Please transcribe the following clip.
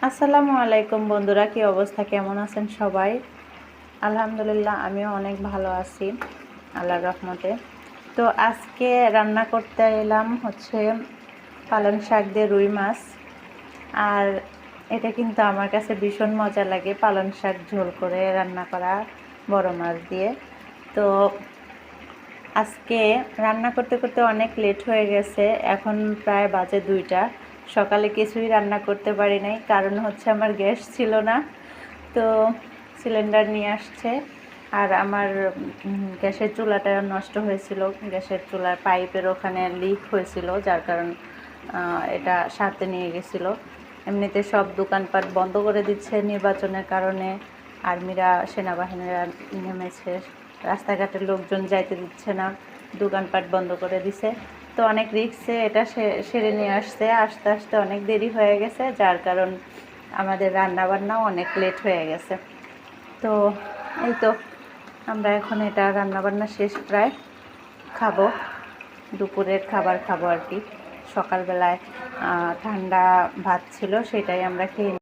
আসসালামু আলাইকুম বন্ধুরা, কি অবস্থা, কেমন আছেন সবাই? আলহামদুলিল্লাহ, আমিও অনেক ভালো আছি আল্লাহর রহমতে। তো আজকে রান্না করতে এলাম হচ্ছে পালং শাক দিয়ে রুই মাছ। আর এটা কিন্তু আমার কাছে ভীষণ মজা লাগে, পালং শাক ঝোল করে রান্না করা বড় মাছ দিয়ে। তো আজকে রান্না করতে করতে অনেক লেট হয়ে গেছে, এখন প্রায় বাজে 2টা। সকালে কিছুই রান্না করতে পারি নাই, কারণ হচ্ছে আমার গ্যাস ছিল না। তো সিলিন্ডার নিয়ে আসছে, আর আমার গ্যাসের চুলাটা নষ্ট হয়েছিল, গ্যাসের চুলার পাইপের ওখানে লিক হয়েছিল, যার কারণ এটা সারতে নিয়ে গেছিলো। এমনিতে সব দোকানপাট বন্ধ করে দিচ্ছে নির্বাচনের কারণে, আর্মিরা সেনাবাহিনীরা নেমেছে, রাস্তাঘাটের লোকজন যাইতে দিচ্ছে না, দোকানপাট বন্ধ করে দিছে। তো অনেক রিস্কে এটা সেরে নিয়ে আস্তে আস্তে অনেক দেরি হয়ে গেছে, যার কারণ আমাদের রান্নাবান্নাও অনেক লেট হয়ে গেছে। তো এই তো আমরা এখন এটা রান্নাবান্না শেষ, প্রায় খাবো, দুপুরের খাবার খাবো আর কি। সকালবেলায় ঠান্ডা ভাত ছিল, সেটাই আমরা খেয়ে